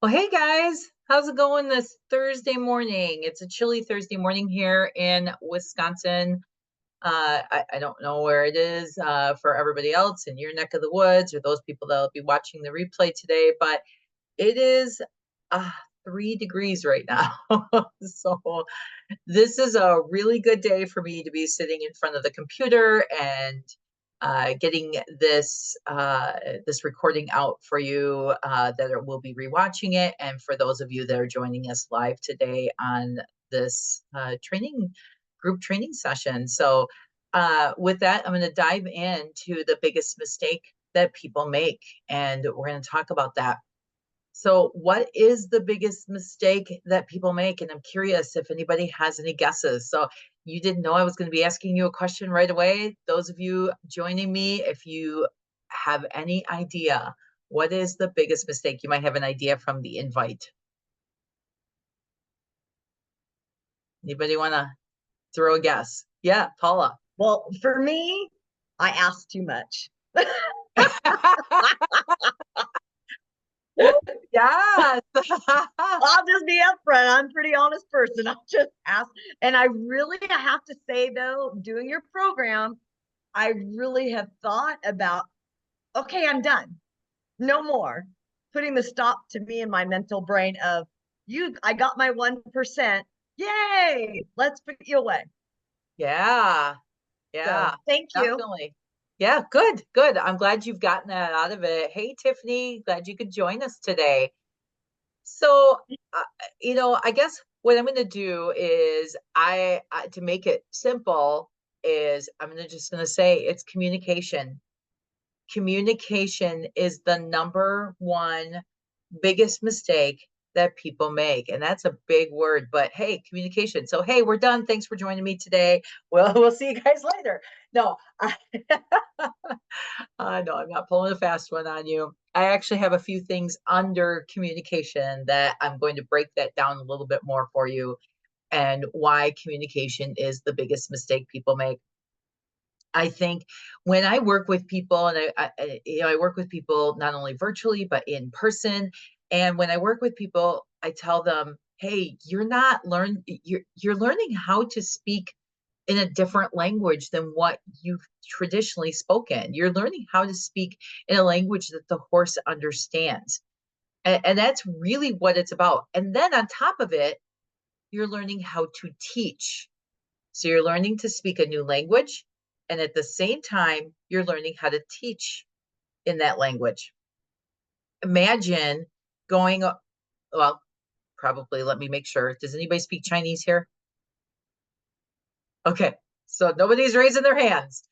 Well, hey guys, how's it going this Thursday morning? It's a chilly Thursday morning here in Wisconsin. I don't know where it is for everybody else in your neck of the woods or those people that'll be watching the replay today, but it is uh, 3 degrees right now. So this is a really good day for me to be sitting in front of the computer and getting this recording out for you that will be rewatching it, and for those of you that are joining us live today on this group training session. So with that, I'm going to dive into the biggest mistake that people make, and we're going to talk about that. So, what is the biggest mistake that people make? And I'm curious if anybody has any guesses. So, you didn't know I was going to be asking you a question right away. Those of you joining me, if you have any idea, what is the biggest mistake? You might have an idea from the invite. Anybody want to throw a guess? Yeah, Paula. Well, for me, I ask too much. Yes. I'll just be upfront. I'm a pretty honest person. I'll just ask. And I really have to say, though, doing your program, I really have thought about, okay, I'm done. No more. Putting the stop to me in my mental brain of I got my 1%. Yay. Let's put you away. Yeah. Yeah, So thank you. definitely. Yeah, good, good. I'm glad you've gotten that out of it. Hey, Tiffany, glad you could join us today. So, uh, I guess what I'm going to do is to make it simple, is just going to say it's communication. Communication is the number one biggest mistake that people make. And that's a big word, but hey, communication. So, hey, we're done. Thanks for joining me today. Well, we'll see you guys later. No, no, I'm not pulling a fast one on you. I actually have a few things under communication that I'm going to break that down a little bit more for you, and why communication is the biggest mistake people make. I think when I work with people, and I work with people not only virtually but in person, and when I work with people, I tell them, "Hey, you're learning how to speak in a different language than what you've traditionally spoken. You're learning how to speak in a language that the horse understands." And that's really what it's about. And then on top of it, you're learning how to teach. So you're learning to speak a new language. And at the same time, you're learning how to teach in that language. Imagine going, well, probably let me make sure. Does anybody speak Chinese here? Okay. So nobody's raising their hands.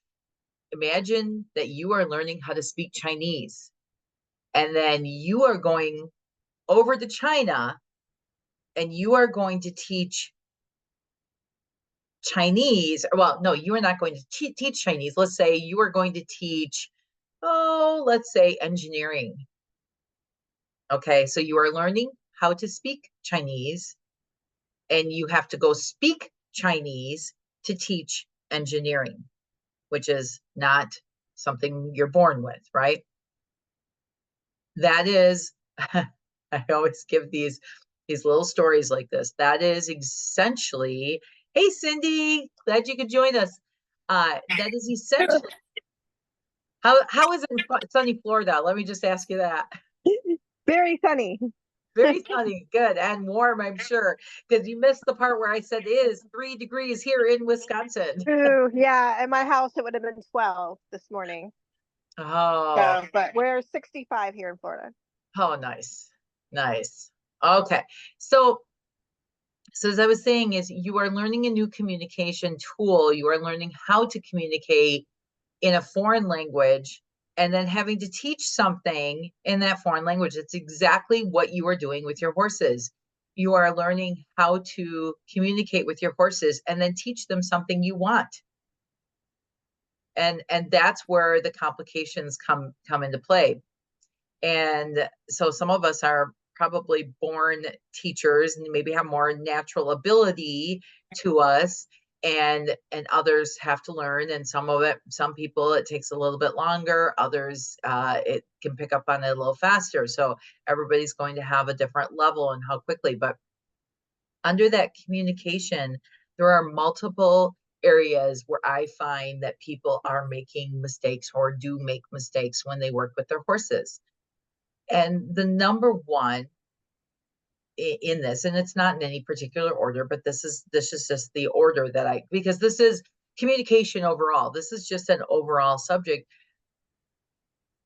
Imagine that you are learning how to speak Chinese, and then you are going over to China and you are going to teach Chinese. Well, no, you are not going to teach Chinese. Let's say you are going to teach, let's say engineering. Okay, so you are learning how to speak Chinese, and you have to go speak Chinese to teach engineering, which is not something you're born with, right? That is, I always give these little stories like this. That is essentially, hey Cindy, glad you could join us. That is essentially how is it in sunny Florida? Let me just ask you that. Very sunny. Very sunny, good, and warm, I'm sure, because you missed the part where I said it is 3 degrees here in Wisconsin. Ooh, yeah. In my house, it would have been 12 this morning. Oh, But we're 65 here in Florida. oh, nice, nice. Okay, so as I was saying, is you are learning a new communication tool. You are learning how to communicate in a foreign language, and then having to teach something in that foreign language. It's exactly what you are doing with your horses. You are learning how to communicate with your horses and then teach them something you want. And that's where the complications come into play. And so some of us are probably born teachers and maybe have more natural ability to us. and others have to learn, and some people it takes a little bit longer, others it can pick up on it a little faster. So everybody's going to have a different level and how quickly. But under that communication, there are multiple areas where I find that people are making mistakes or do make mistakes when they work with their horses. And the number one in this, and it's not in any particular order, but this is just the order that because this is communication overall. This is just an overall subject.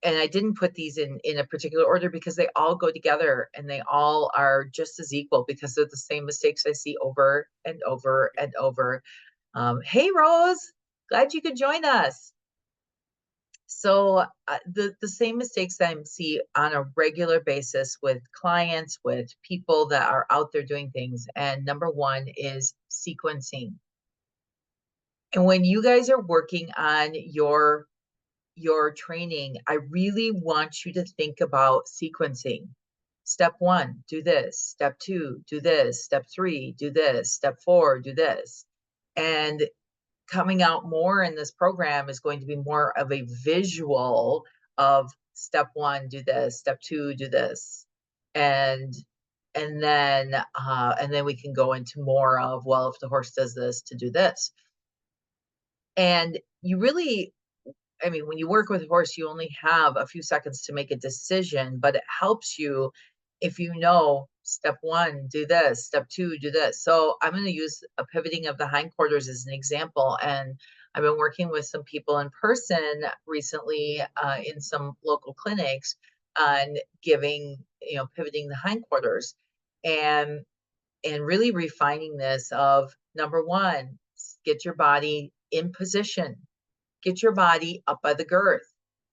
And I didn't put these in a particular order because they all go together and they all are just as equal, because they're the same mistakes I see over and over and over. Hey, Rose, glad you could join us. So the same mistakes that I see on a regular basis with clients, with people that are out there doing things. And number one is sequencing. And when you guys are working on your training, I really want you to think about sequencing. Step 1, do this. Step 2, do this. Step 3, do this. Step 4, do this. And coming out more in this program is going to be more of a visual of step 1, do this, step 2, do this. And then we can go into more of, well, if the horse does this, to do this. And you really, I mean, when you work with a horse, you only have a few seconds to make a decision, but it helps you if you know step 1, do this, step 2, do this. So I'm going to use a pivoting of the hindquarters as an example. And I've been working with some people in person recently in some local clinics on giving, pivoting the hindquarters and really refining this of number 1, get your body in position. Get your body up by the girth.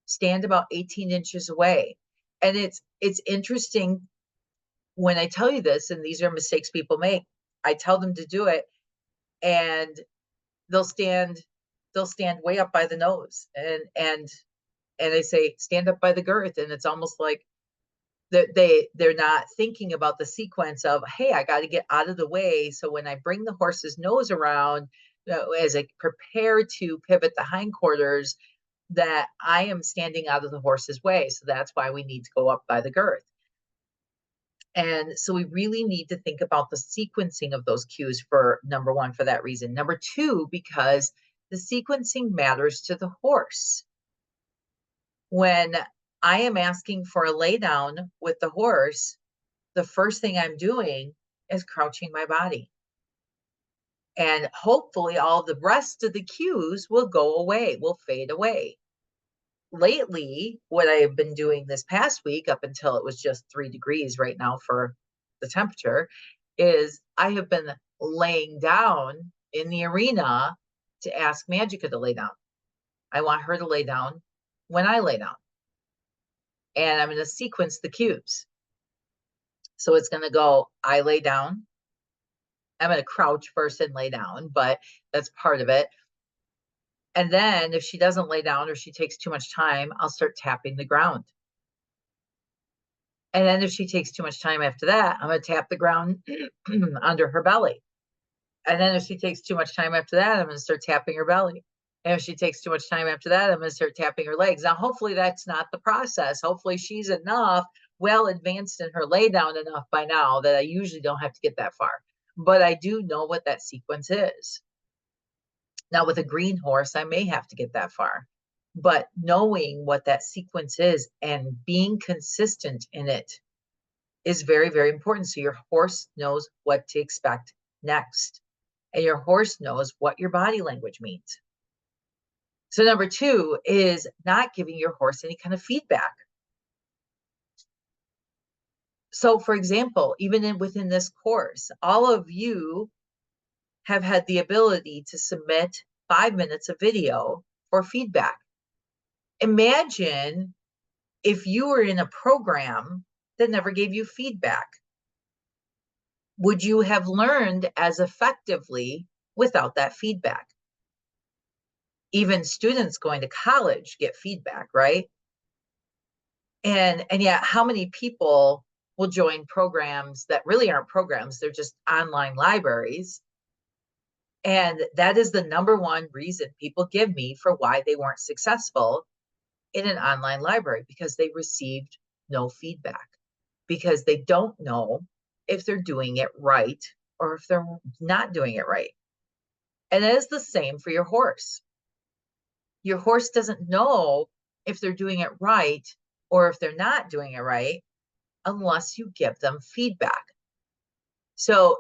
Stand about 18 inches away. And it's interesting when I tell you this, and these are mistakes people make. I tell them to do it, and they'll stand way up by the nose, and I say stand up by the girth, and it's almost like they're not thinking about the sequence of, hey, I got to get out of the way. So when I bring the horse's nose around, as I prepare to pivot the hindquarters, that I am standing out of the horse's way. So that's why we need to go up by the girth. And so we really need to think about the sequencing of those cues for number 1, for that reason. Number 2, because the sequencing matters to the horse. When I am asking for a lay down with the horse, the first thing I'm doing is crouching my body. And hopefully all the rest of the cues will go away, will fade away. Lately, what I have been doing this past week, up until it was just 3 degrees right now for the temperature, is I have been laying down in the arena to ask Magica to lay down. I want her to lay down when I lay down. And I'm going to sequence the cues. So it's going to go, I lay down. I'm going to crouch first and lay down, but that's part of it. And then if she doesn't lay down or she takes too much time, I'll start tapping the ground. And then if she takes too much time after that, I'm going to tap the ground under her belly. And then if she takes too much time after that, I'm going to start tapping her belly. And if she takes too much time after that, I'm going to start tapping her legs. Now, hopefully that's not the process. Hopefully she's well advanced in her lay down enough by now that I usually don't have to get that far. But I do know what that sequence is. Now, with a green horse, I may have to get that far. But knowing what that sequence is and being consistent in it is very, very important. So your horse knows what to expect next. And your horse knows what your body language means. So number 2 is not giving your horse any kind of feedback. So for example, even within this course, all of you have had the ability to submit 5 minutes of video for feedback. Imagine if you were in a program that never gave you feedback. Would you have learned as effectively without that feedback? Even students going to college get feedback, right? And yet, how many people will join programs that really aren't programs? They're just online libraries. And that is the number one reason people give me for why they weren't successful in an online library, because they received no feedback, because they don't know if they're doing it right or if they're not doing it right. And it is the same for your horse. Your horse doesn't know if they're doing it right or if they're not doing it right unless you give them feedback. So,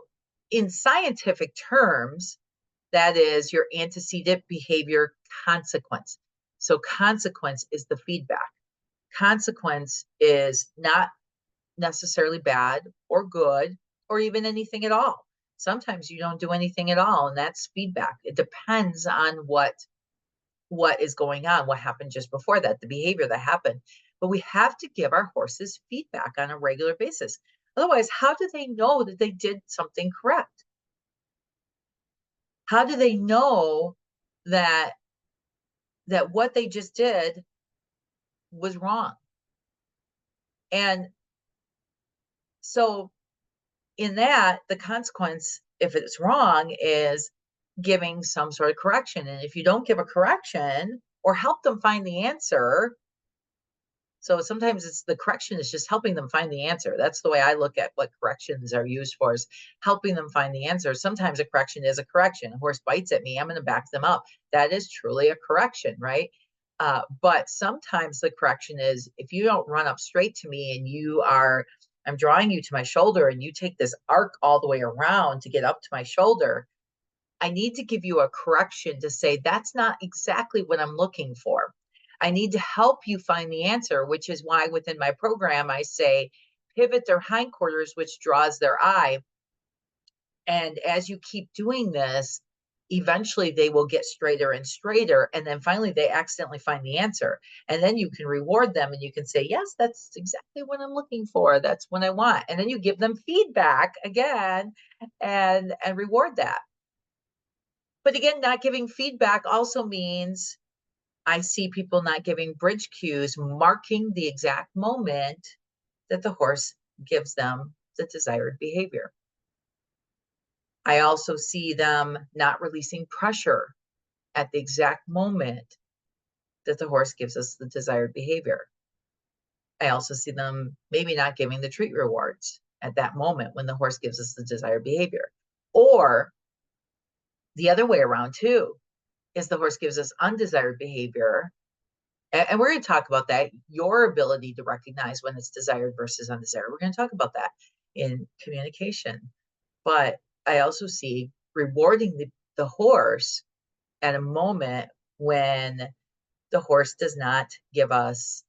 in scientific terms, that is your antecedent behavior consequence. So, consequence is the feedback. Consequence is not necessarily bad or good or even anything at all. Sometimes you don't do anything at all, and that's feedback. It depends on what is going on, what happened just before that, the behavior that happened. But we have to give our horses feedback on a regular basis. Otherwise, how do they know that they did something correct? How do they know that what they just did was wrong? And so in that, the consequence, if it's wrong, is giving some sort of correction. And if you don't give a correction or help them find the answer, so sometimes it's the correction is just helping them find the answer. That's the way I look at what corrections are used for, is helping them find the answer. Sometimes a correction is a correction. A horse bites at me, I'm going to back them up. That is truly a correction, right? But sometimes the correction is, if you don't run up straight to me and I'm drawing you to my shoulder and you take this arc all the way around to get up to my shoulder, I need to give you a correction to say, that's not exactly what I'm looking for. I need to help you find the answer, which is why within my program, I say, pivot their hindquarters, which draws their eye. And as you keep doing this, eventually they will get straighter and straighter. And then finally they accidentally find the answer. And then you can reward them and you can say, yes, that's exactly what I'm looking for. That's what I want. And then you give them feedback again and reward that. But again, not giving feedback also means I see people not giving bridge cues, marking the exact moment that the horse gives them the desired behavior. I also see them not releasing pressure at the exact moment that the horse gives us the desired behavior. I also see them maybe not giving the treat rewards at that moment when the horse gives us the desired behavior. Or the other way around too, is the horse gives us undesired behavior. And we're going to talk about that, your ability to recognize when it's desired versus undesired. We're going to talk about that in communication. But I also see rewarding the horse at a moment when the horse does not give us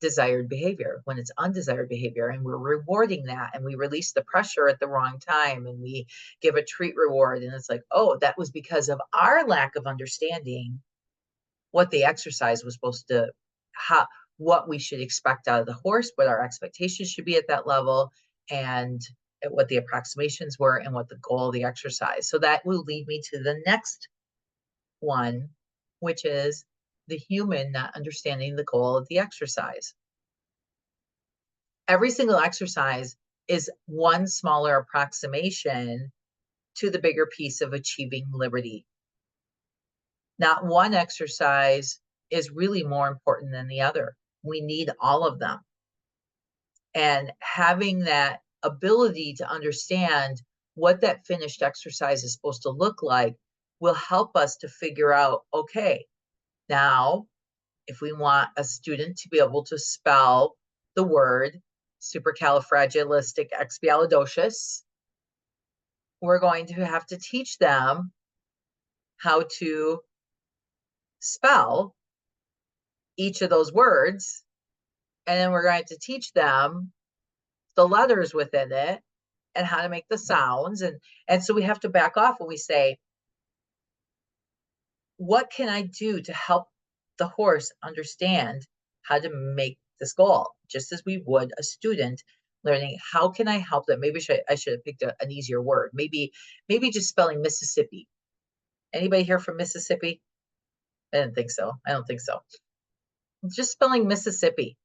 desired behavior, when it's undesired behavior, and we're rewarding that, and we release the pressure at the wrong time, and we give a treat reward, and it's like, oh, that was because of our lack of understanding what the exercise was supposed to, what we should expect out of the horse, what our expectations should be at that level, and what the approximations were, and what the goal of the exercise. So that will lead me to the next one, which is the human not understanding the goal of the exercise. Every single exercise is one smaller approximation to the bigger piece of achieving liberty. Not one exercise is really more important than the other. We need all of them. And having that ability to understand what that finished exercise is supposed to look like will help us to figure out, okay, now, if we want a student to be able to spell the word supercalifragilisticexpialidocious, we're going to have to teach them how to spell each of those words. And then we're going to teach them the letters within it and how to make the sounds. And so we have to back off and we say, what can I do to help the horse understand how to make this goal? Just as we would a student learning, how can I help them? Maybe I should have picked an easier word. Maybe just spelling Mississippi. Anybody here from Mississippi? I didn't think so. I don't think so. Just spelling Mississippi.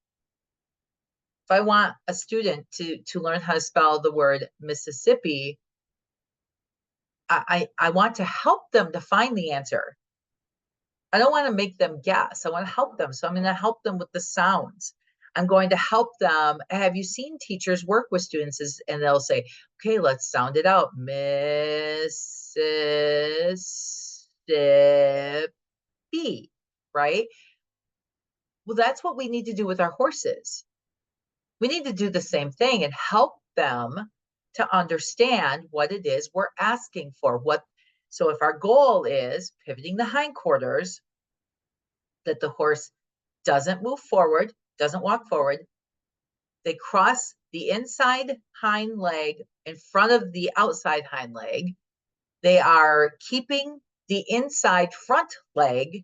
If I want a student to learn how to spell the word Mississippi, I want to help them to find the answer. I don't want to make them guess. I want to help them. So I'm going to help them with the sounds. I'm going to help them. Have you seen teachers work with students and they'll say, okay, let's sound it out. Mississippi, right? Well, that's what we need to do with our horses. We need to do the same thing and help them to understand what it is we're asking for. So if our goal is pivoting the hindquarters, that the horse doesn't move forward, doesn't walk forward, they cross the inside hind leg in front of the outside hind leg. They are keeping the inside front leg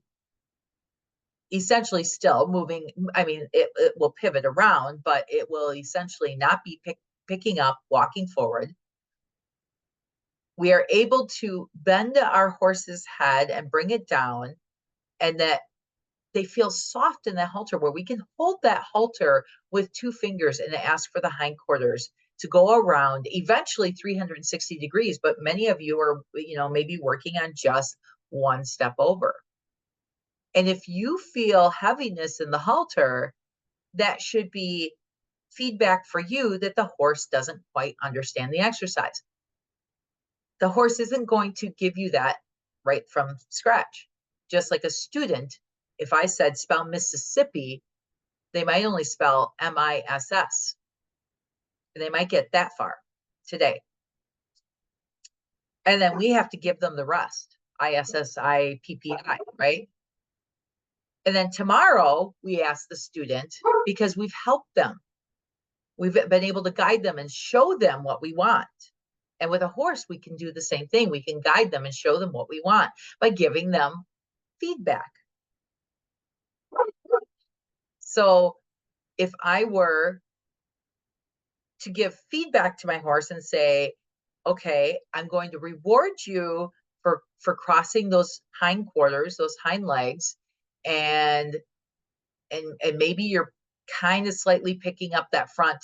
essentially still moving. I mean, it will pivot around, but it will essentially not be picking up, walking forward. We are able to bend our horse's head and bring it down, and that they feel soft in the halter, where we can hold that halter with 2 fingers and ask for the hindquarters to go around eventually 360 degrees. But many of you are, maybe working on just 1 step over. And if you feel heaviness in the halter, that should be feedback for you that the horse doesn't quite understand the exercise. The horse isn't going to give you that right from scratch. Just like a student, if I said spell Mississippi, they might only spell MISS. And they might get that far today. And then we have to give them the rest, ISSIPPI, right? And then tomorrow we ask the student, because we've helped them. We've been able to guide them and show them what we want. And with a horse, we can do the same thing. We can guide them and show them what we want by giving them feedback. So if I were to give feedback to my horse and say, okay, I'm going to reward you for crossing those hindquarters, those hind legs, and maybe you're kind of slightly picking up that front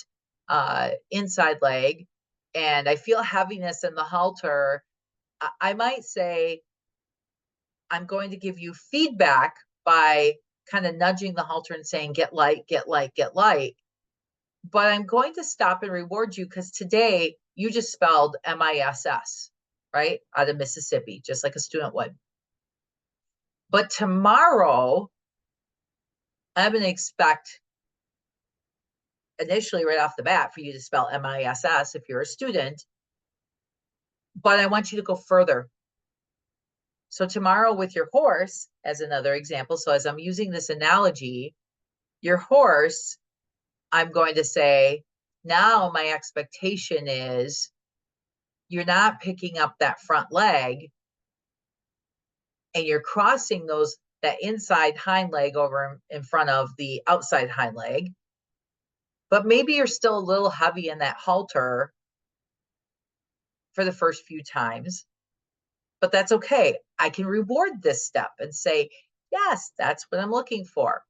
inside leg, and I feel heaviness in the halter, I might say, I'm going to give you feedback by kind of nudging the halter and saying, get light, get light, get light. But I'm going to stop and reward you because today you just spelled MISS, right? Out of Mississippi, just like a student would. But tomorrow, I'm going to expect initially right off the bat for you to spell MISS if you're a student, but I want you to go further. So tomorrow with your horse, as another example, so as I'm using this analogy, your horse, I'm going to say, now my expectation is you're not picking up that front leg and you're crossing that inside hind leg over in front of the outside hind leg. But maybe you're still a little heavy in that halter for the first few times, but that's okay. I can reward this step and say, yes, that's what I'm looking for.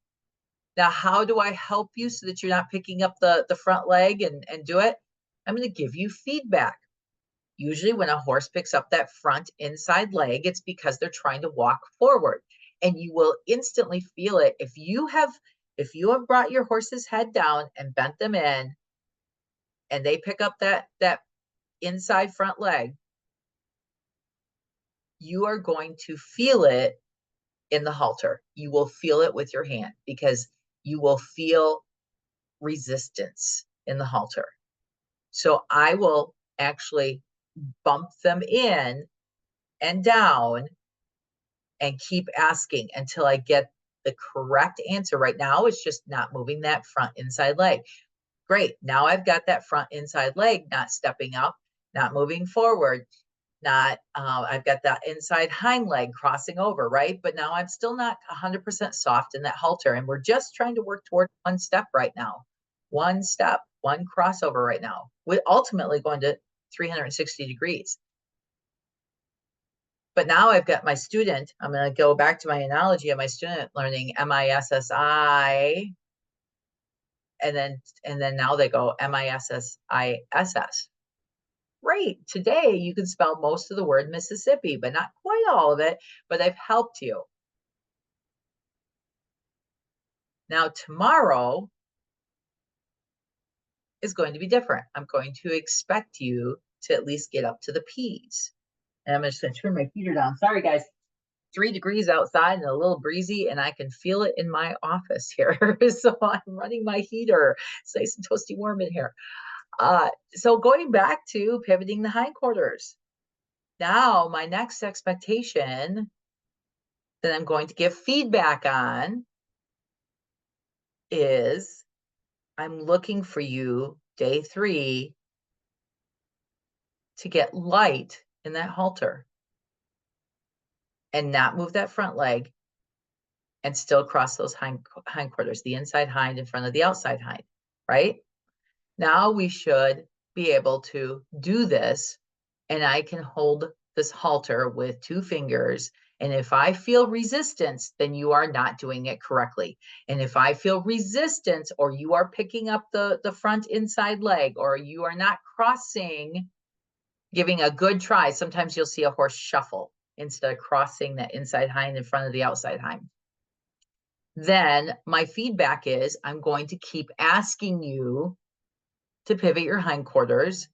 Now, how do I help you so that you're not picking up the front leg and do it? I'm going to give you feedback. Usually when a horse picks up that front inside leg, it's because they're trying to walk forward, and you will instantly feel it. If you have brought your horse's head down and bent them in, and they pick up that inside front leg, you are going to feel it in the halter. You will feel it with your hand because you will feel resistance in the halter. So I will actually bump them in and down and keep asking until I get the correct answer. Right now, it's just not moving that front inside leg. Great. Now I've got that front inside leg not stepping up, not moving forward, I've got that inside hind leg crossing over, right? But now I'm still not 100% soft in that halter. And we're just trying to work toward 1 step right now. 1 step, 1 crossover right now. We're ultimately going to 360 degrees. But now I've got my student, I'm going to go back to my analogy of my student learning MISSI, and then now they go MISSISS. Great. Today you can spell most of the word Mississippi, but not quite all of it, but I've helped you. Now tomorrow is going to be different. I'm going to expect you to at least get up to the P's. And I'm just going to turn my heater down. Sorry, guys. 3 degrees outside and a little breezy, and I can feel it in my office here. So I'm running my heater. It's nice and toasty warm in here. So going back to pivoting the hindquarters. Now, my next expectation that I'm going to give feedback on is I'm looking for you, day 3, to get light in that halter and not move that front leg and still cross those hindquarters, the inside hind in front of the outside hind, right? Now we should be able to do this, and I can hold this halter with 2 fingers. And if I feel resistance, then you are not doing it correctly. And if I feel resistance, or you are picking up the front inside leg, or you are not crossing, giving a good try, sometimes you'll see a horse shuffle instead of crossing that inside hind in front of the outside hind. Then my feedback is I'm going to keep asking you to pivot your hindquarters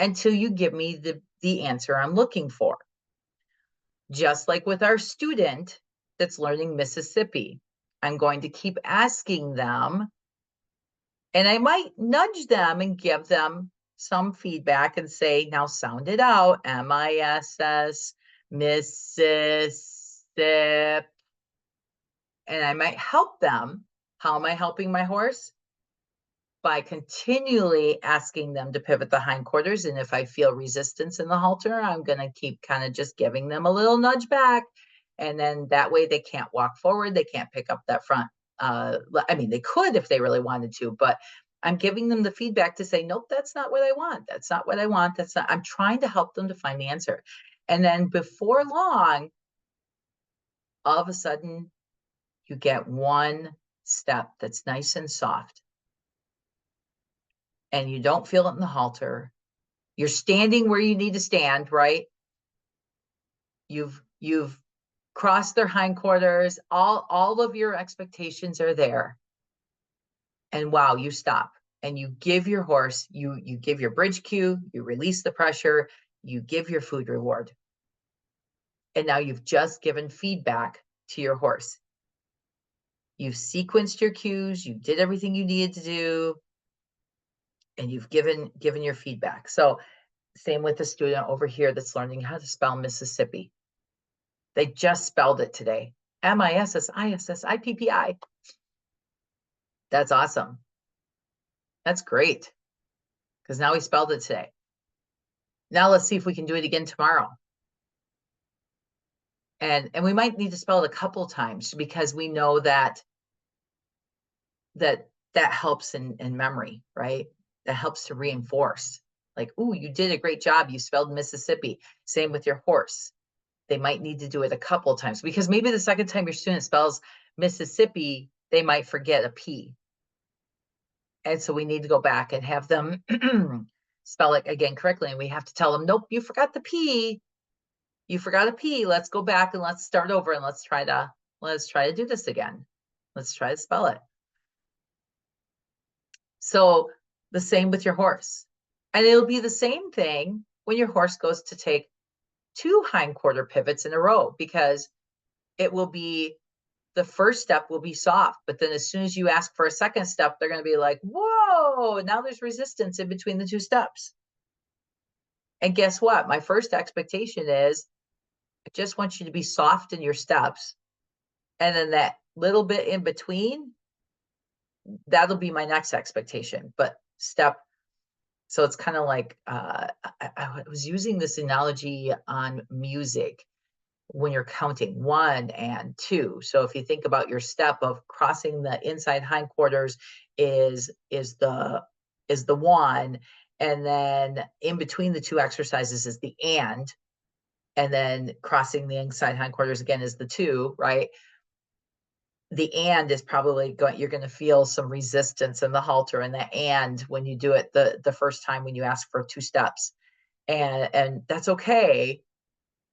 until you give me the answer I'm looking for. Just like with our student that's learning Mississippi, I'm going to keep asking them, and I might nudge them and give them some feedback and say, now sound it out, M-I-S-S, Mississippi. And I might help them. How am I helping my horse? By continually asking them to pivot the hindquarters. And if I feel resistance in the halter, I'm going to keep kind of just giving them a little nudge back. And then that way they can't walk forward. They can't pick up that front. I mean, they could if they really wanted to, but I'm giving them the feedback to say, nope, that's not what I want. That's not what I want. That's not, I'm trying to help them to find the answer. And then before long, all of a sudden you get one step that's nice and soft, and you don't feel it in the halter. You're standing where you need to stand, right? You've crossed their hindquarters. All of your expectations are there. And wow, you stop and you give your horse, you give your bridge cue, you release the pressure, you give your food reward. And now you've just given feedback to your horse. You've sequenced your cues, you did everything you needed to do, and you've given your feedback. So same with the student over here that's learning how to spell Mississippi. They just spelled it today. M-I-S-S-I-S-S-I-P-P-I. That's awesome. That's great. Because now we spelled it today. Now let's see if we can do it again tomorrow. And we might need to spell it a couple times because we know that helps in memory, right? That helps to reinforce. Like, ooh, you did a great job. You spelled Mississippi. Same with your horse. They might need to do it a couple of times because maybe the second time your student spells Mississippi, they might forget a P. And so we need to go back and have them spell it again correctly. And we have to tell them, nope, you forgot the P. You forgot a P. Let's go back and let's start over and let's try to do this again. Let's try to spell it. So the same with your horse. And it'll be the same thing when your horse goes to take 2 hindquarter pivots in a row, because it will be, the first step will be soft, but then as soon as you ask for a second step, they're going to be like, whoa, now there's resistance in between the 2 steps. And guess what? My first expectation is I just want you to be soft in your steps. And then that little bit in between, that'll be my next expectation. But so it's kind of like, I was using this analogy on music when you're counting 1 and 2. So if you think about your step of crossing the inside hindquarters is the 1, and then in between the 2 exercises is the and then crossing the inside hindquarters again is the 2, right? The and is probably you're going to feel some resistance in the halter and the and when you do it the first time when you ask for 2 steps. And that's okay,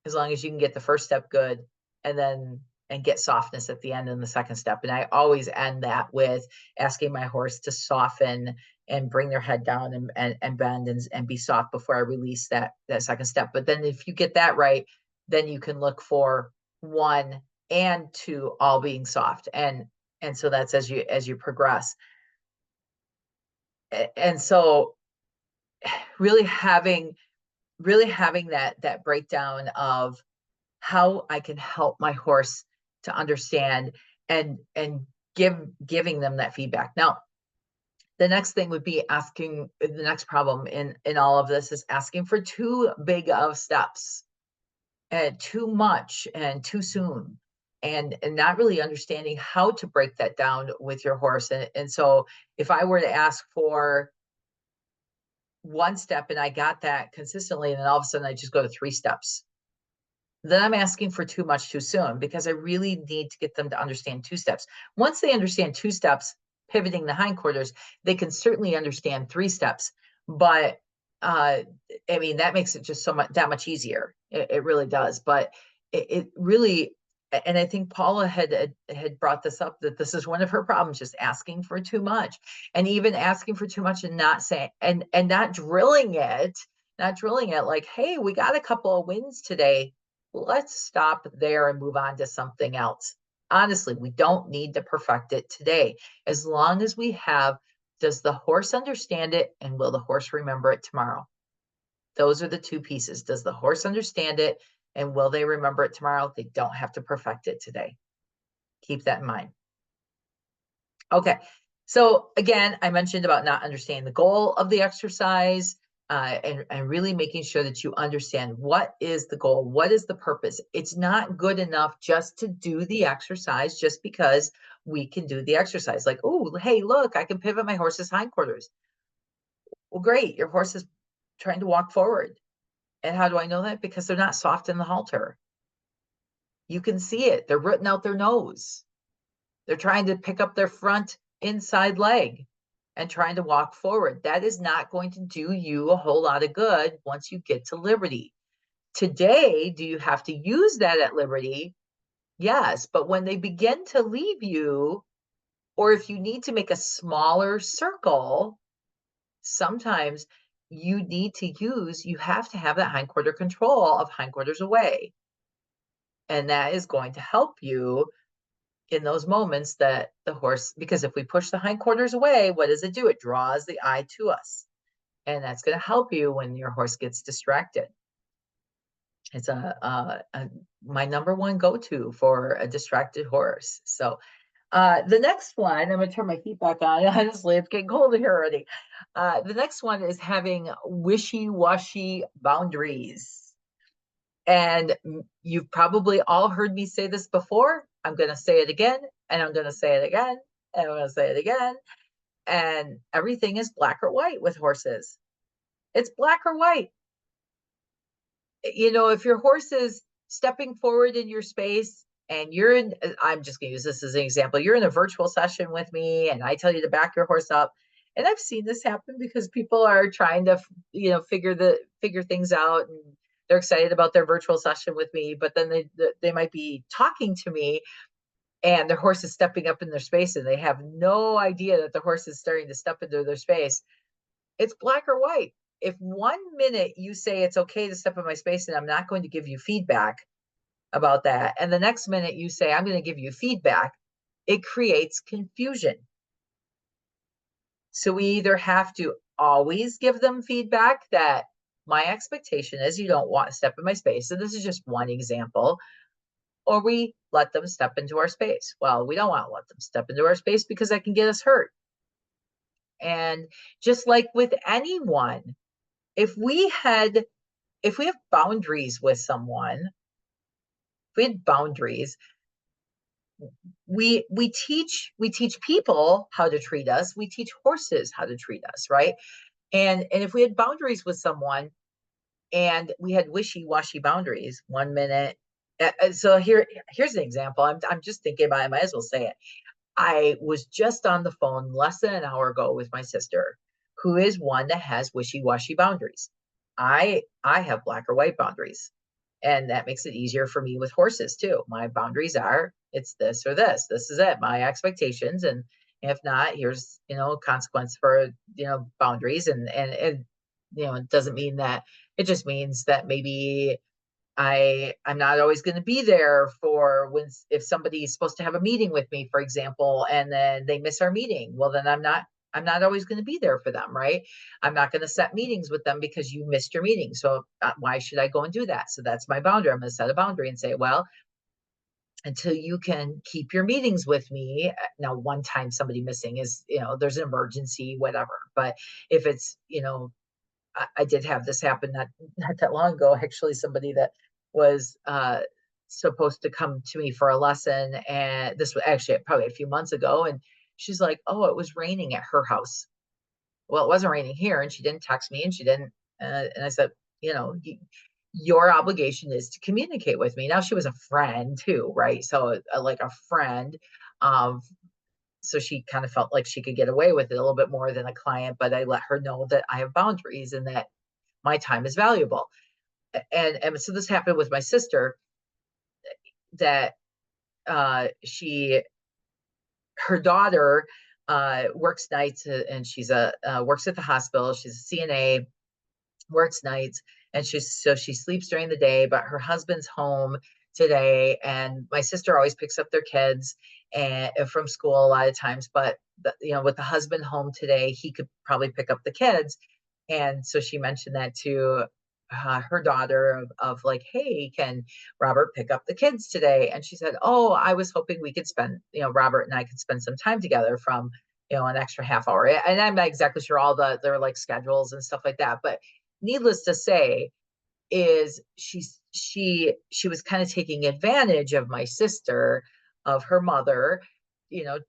as long as you can get the first step good, and get softness at the end in the second step. And I always end that with asking my horse to soften and bring their head down and bend and be soft before I release that second step. But then if you get that right, then you can look for 1 and 2 all being soft. And so that's as you progress. And so really having that breakdown of how I can help my horse to understand and giving them that feedback. Now, the next thing would be the next problem in all of this is asking for too big of steps, and too much and too soon, and not really understanding how to break that down with your horse. And so if I were to ask for 1 step and I got that consistently, and then all of a sudden I just go to 3 steps, then I'm asking for too much too soon, because I really need to get them to understand 2 steps. Once they understand 2 steps, pivoting the hindquarters, they can certainly understand 3 steps. But I mean, that makes it just that much easier. It really does. But it really, and I think Paula had brought this up, that this is one of her problems, just asking for too much, and even asking for too much and not saying, and not drilling it, like, hey, we got a couple of wins today. Let's stop there and move on to something else. Honestly, we don't need to perfect it today. As long as we have, does the horse understand it, and will the horse remember it tomorrow? Those are the 2 pieces. Does the horse understand it, and will they remember it tomorrow? They don't have to perfect it today. Keep that in mind. Okay. So again, I mentioned about not understanding the goal of the exercise. And really making sure that you understand, what is the goal? What is the purpose? It's not good enough just to do the exercise just because we can do the exercise. Like, oh, hey, look, I can pivot my horse's hindquarters. Well, great. Your horse is trying to walk forward. And how do I know that? Because they're not soft in the halter. You can see it. They're rooting out their nose. They're trying to pick up their front inside leg and trying to walk forward. That is not going to do you a whole lot of good once you get to Liberty. Today, do you have to use that at Liberty? Yes, but when they begin to leave you, or if you need to make a smaller circle, sometimes you have to have that hindquarter control of hindquarters away. And that is going to help you in those moments that the horse, because if we push the hindquarters away, what does it do? It draws the eye to us. And that's going to help you when your horse gets distracted. It's my number 1 go-to for a distracted horse. So the next one, I'm going to turn my feet back on. Honestly, it's getting cold here already. The next one is having wishy-washy boundaries. And you've probably all heard me say this before. I'm going to say it again, and I'm going to say it again, and I'm going to say it again. And everything is black or white with horses. It's black or white. You know, if your horse is stepping forward in your space and I'm just going to use this as an example. You're in a virtual session with me and I tell you to back your horse up. And I've seen this happen because people are trying to, figure things out, and they're excited about their virtual session with me, but then they might be talking to me and their horse is stepping up in their space and they have no idea that the horse is starting to step into their space. It's black or white. If 1 minute you say it's okay to step in my space and I'm not going to give you feedback about that, and the next minute you say I'm going to give you feedback, it creates confusion. So we either have to always give them feedback that my expectation is you don't want to step in my space. So this is just one example. Or we let them step into our space. Well, we don't want to let them step into our space because that can get us hurt. And just like with anyone, if we have boundaries with someone, if we had boundaries, we teach people how to treat us. We teach horses how to treat us, right? And if we had boundaries with someone and we had wishy-washy boundaries, 1 minute. So here's an example. I'm just thinking about it. I might as well say it. I was just on the phone less than an hour ago with my sister, who is one that has wishy-washy boundaries. I have black or white boundaries, and that makes it easier for me with horses too. My boundaries are, it's this or this. This is it, my expectations, and if not, here's, consequence for, boundaries. And it doesn't mean that, it just means that maybe I'm not always going to be there for when, if somebody's supposed to have a meeting with me, for example, and then they miss our meeting. Well, then I'm not always going to be there for them, right? I'm not going to set meetings with them because you missed your meeting. So why should I go and do that? So that's my boundary. I'm going to set a boundary and say, well, until you can keep your meetings with me. Now, one time somebody missing is, there's an emergency, whatever. But if it's, I did have this happen not that long ago, actually. Somebody that was supposed to come to me for a lesson, and this was actually probably a few months ago, and she's like, oh, it was raining at her house. Well, it wasn't raining here, and she didn't text me, and she didn't, and I said, your obligation is to communicate with me. Now, she was a friend too, right? So like a friend, um so she kind of felt like she could get away with it a little bit more than a client, but I let her know that I have boundaries and that my time is valuable. And so this happened with my sister, that she her daughter works nights, and she's a works at the hospital. She's a CNA, works nights, and she sleeps during the day, but her husband's home today, and my sister always picks up their kids and from school a lot of times, but with the husband home today, he could probably pick up the kids. And so she mentioned that to her daughter of like, hey, can Robert pick up the kids today? And she said, oh, I was hoping we could spend, Robert and I could spend some time together from, an extra half hour. And I'm not exactly sure all their like schedules and stuff like that, but needless to say, is she was kind of taking advantage of my sister, of her mother, you know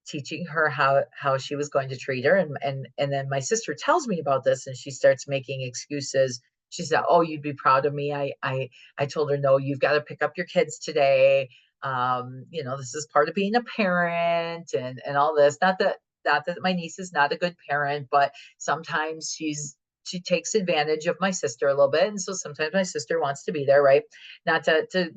teaching her how she was going to treat her. And then my sister tells me about this, and she starts making excuses. She said, oh, you'd be proud of me. I told her, no, you've got to pick up your kids today. This is part of being a parent, and all this. Not that my niece is not a good parent, but sometimes she takes advantage of my sister a little bit. And so sometimes my sister wants to be there, right? Not to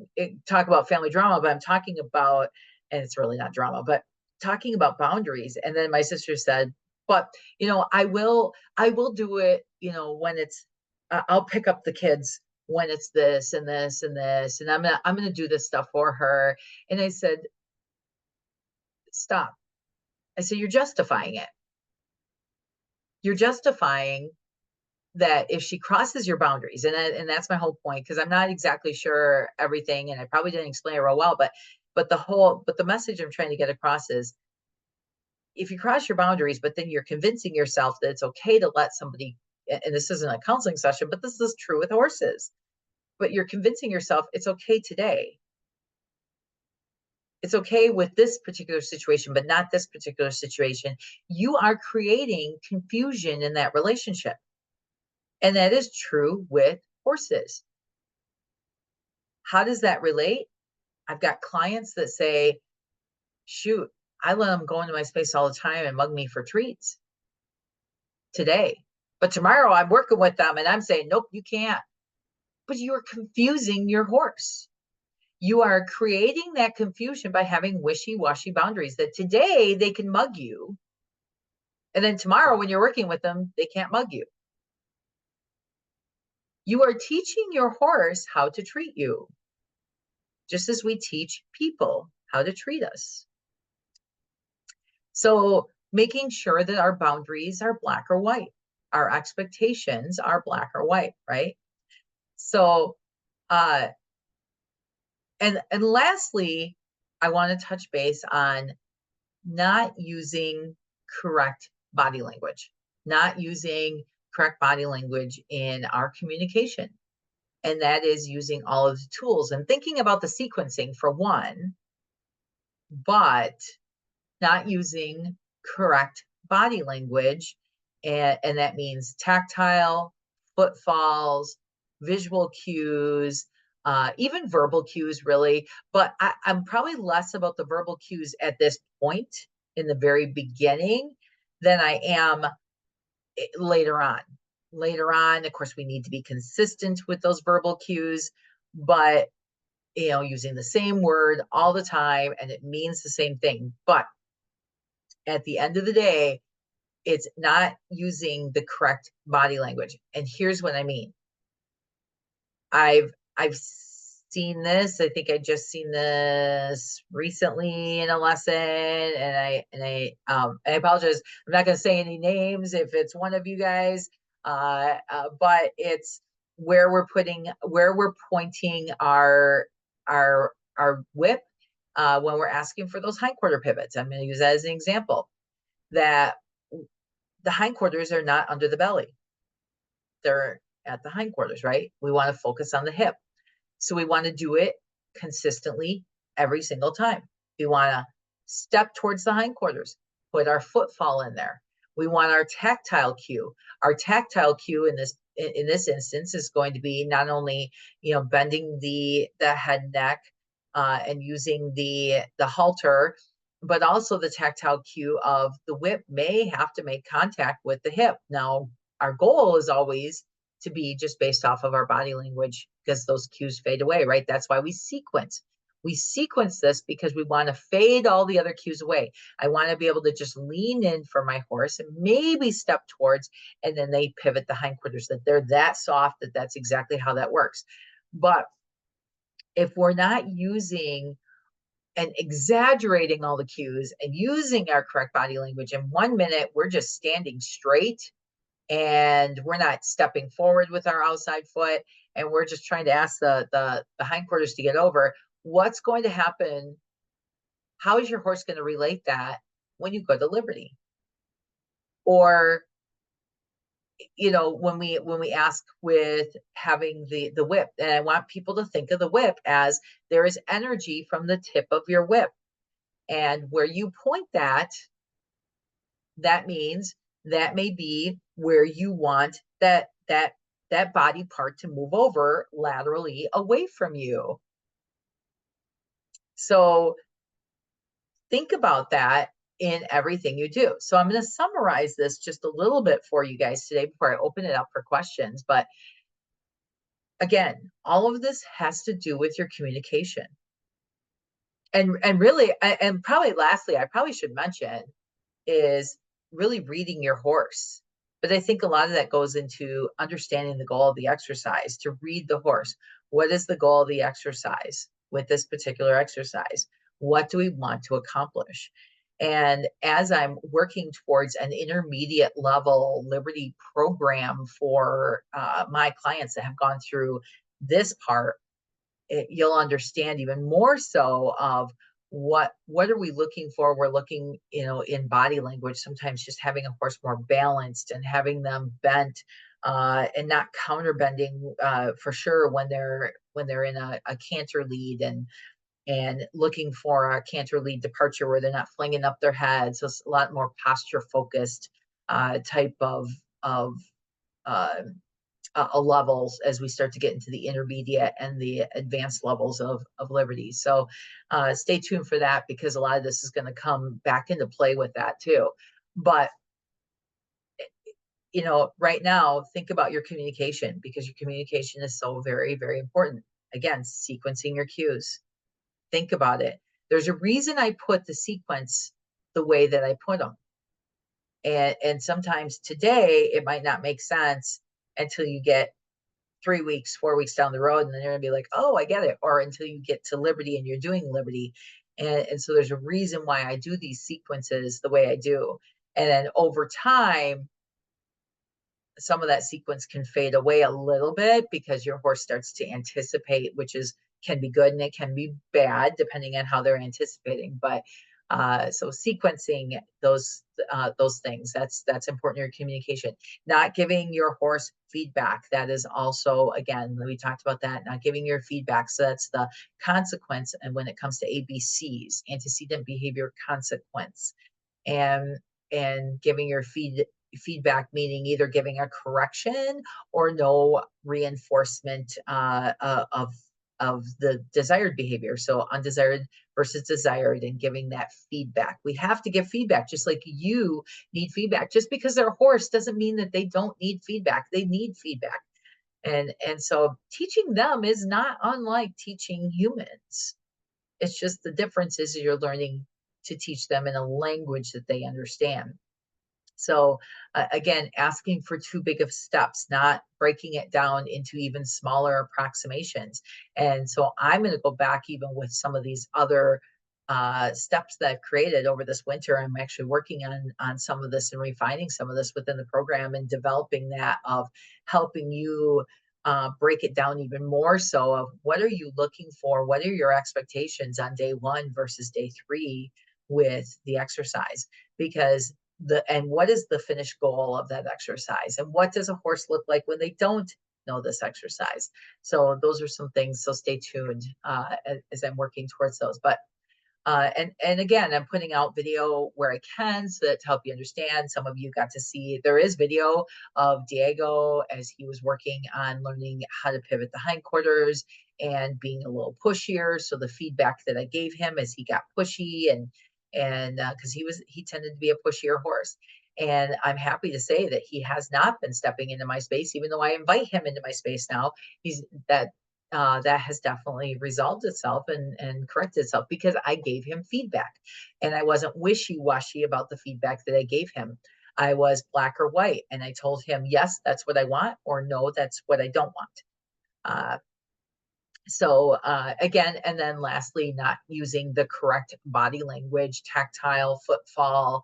talk about family drama, but I'm talking about, and it's really not drama, but talking about boundaries. And then my sister said, but I will do it, when it's I'll pick up the kids when it's this and this and this, and I'm gonna do this stuff for her. And I said, stop. I said, you're justifying it. You're justifying that if she crosses your boundaries, and that's my whole point, because I'm not exactly sure everything, and I probably didn't explain it real well, but the message I'm trying to get across is, if you cross your boundaries, but then you're convincing yourself that it's okay to let somebody, and this isn't a counseling session, but this is true with horses, but you're convincing yourself it's okay today. It's okay with this particular situation, but not this particular situation. You are creating confusion in that relationship. And that is true with horses. How does that relate? I've got clients that say, shoot, I let them go into my space all the time and mug me for treats today. But tomorrow I'm working with them and I'm saying, nope, you can't. But you're confusing your horse. You are creating that confusion by having wishy-washy boundaries, that today they can mug you, and then tomorrow when you're working with them, they can't mug you. You are teaching your horse how to treat you, just as we teach people how to treat us. So making sure that our boundaries are black or white, our expectations are black or white, right? So, and lastly, I want to touch base on not using correct body language, not using correct body language in our communication. And that is using all of the tools and thinking about the sequencing for one, but not using correct body language. And that means tactile, footfalls, visual cues, even verbal cues, really. But I'm probably less about the verbal cues at this point in the very beginning than I am later on. later on. Of course, we need to be consistent with those verbal cues, but using the same word all the time and it means the same thing. But at the end of the day, it's not using the correct body language. And here's what I mean. I've seen this. I think I just seen this recently in a lesson, and I apologize. I'm not going to say any names if it's one of you guys, but it's where we're pointing our whip when we're asking for those hindquarter pivots. I'm going to use that as an example. That the hindquarters are not under the belly; they're at the hindquarters, right? We want to focus on the hip. So we want to do it consistently every single time. We want to step towards the hindquarters, put our footfall in there. We want our tactile cue. Our tactile cue in this instance is going to be not only bending the head neck and using the halter, but also the tactile cue of the whip may have to make contact with the hip. Now, our goal is always to be just based off of our body language because those cues fade away, right? That's why we sequence. We sequence this because we want to fade all the other cues away. I want to be able to just lean in for my horse and maybe step towards, and then they pivot the hindquarters, that they're that soft that that's exactly how that works. But if we're not using and exaggerating all the cues and using our correct body language, in 1 minute, we're just standing straight and we're not stepping forward with our outside foot, and we're just trying to ask the hindquarters to get over. What's going to happen? How is your horse going to relate that when you go to Liberty? Or when we ask with having the whip, and I want people to think of the whip as there is energy from the tip of your whip, and where you point that means that may be where you want that body part to move over laterally away from you. So think about that in everything you do. So I'm going to summarize this just a little bit for you guys today before I open it up for questions. But again, all of this has to do with your communication. And really, and probably lastly, I probably should mention is really reading your horse. But I think a lot of that goes into understanding the goal of the exercise, to read the horse. What is the goal of the exercise with this particular exercise? What do we want to accomplish? And as I'm working towards an intermediate level Liberty program for my clients that have gone through this part, you'll understand even more so of what are we looking for. We're looking in body language, sometimes just having a horse more balanced and having them bent and not counter bending for sure when they're in a canter lead, and looking for a canter lead departure where they're not flinging up their heads. So it's a lot more posture focused type of levels as we start to get into the intermediate and the advanced levels of Liberty. So stay tuned for that, because a lot of this is going to come back into play with that too. But right now, think about your communication, because your communication is so very, very important. Again, sequencing your cues. Think about it. There's a reason I put the sequence the way that I put them. And sometimes today it might not make sense until you get 3 weeks, 4 weeks down the road, and then you're gonna be like, oh, I get it. Or until you get to Liberty and you're doing Liberty. And so there's a reason why I do these sequences the way I do. And then over time, some of that sequence can fade away a little bit because your horse starts to anticipate, which can be good and it can be bad depending on how they're anticipating. But so sequencing those things, that's important in your communication. Not giving your horse feedback. That is also, again, we talked about that, not giving your feedback. So that's the consequence. And when it comes to ABCs, antecedent behavior consequence, and giving your feedback, meaning either giving a correction or no reinforcement of of the desired behavior. So undesired versus desired, and giving that feedback. We have to give feedback, just like you need feedback. Just because they're a horse doesn't mean that they don't need feedback. They need feedback. And so teaching them is not unlike teaching humans. It's just the difference is you're learning to teach them in a language that they understand. So again, asking for too big of steps, not breaking it down into even smaller approximations. And so I'm going to go back even with some of these other steps that I've created over this winter. I'm actually working on some of this and refining some of this within the program and developing that of helping you break it down even more so of what are you looking for? What are your expectations on day 1 versus day 3 with the exercise? Because and what is the finished goal of that exercise? And what does a horse look like when they don't know this exercise? So those are some things. So stay tuned as I'm working towards those. But and again, I'm putting out video where I can so that to help you understand. Some of you got to see there is video of Diego as he was working on learning how to pivot the hindquarters and being a little pushier. So the feedback that I gave him as he got pushy and because he tended to be a pushier horse. And I'm happy to say that he has not been stepping into my space, even though I invite him into my space now. That has definitely resolved itself and corrected itself because I gave him feedback and I wasn't wishy-washy about the feedback that I gave him. I was black or white, and I told him, yes, that's what I want, or no, that's what I don't want. So again, and then lastly, not using the correct body language, tactile, footfall,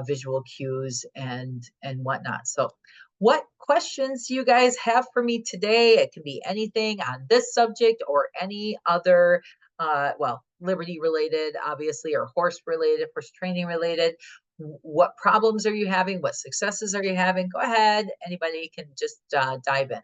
visual cues, and whatnot. So what questions do you guys have for me today? It can be anything on this subject or any other, well, Liberty related, obviously, or horse related, horse training related. What problems are you having? What successes are you having? Go ahead. Anybody can just dive in.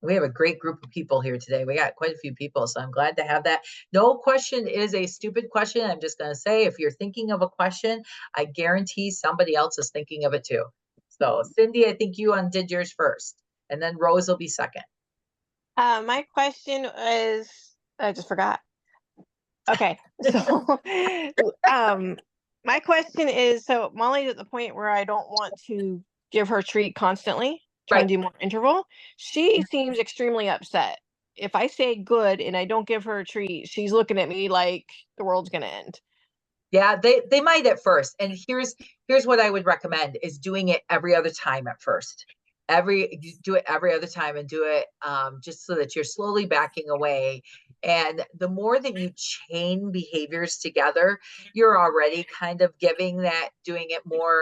We have a great group of people here today. We got quite a few people, so I'm glad to have that. No question is a stupid question. I'm just going to say, if you're thinking of a question, I guarantee somebody else is thinking of it too. So Cindy, I think you undid yours first, and then Rose will be second. My question is, I just forgot. Okay, so my question is, so Molly's at the point where I don't want to give her treat constantly, trying to do more interval. She seems extremely upset. If I say good and I don't give her a treat, she's looking at me like the world's gonna end. Yeah, they might at first. And here's what I would recommend is doing it every other time at first. You do it every other time and do it just so that you're slowly backing away. And the more that you chain behaviors together, you're already kind of giving that, doing it more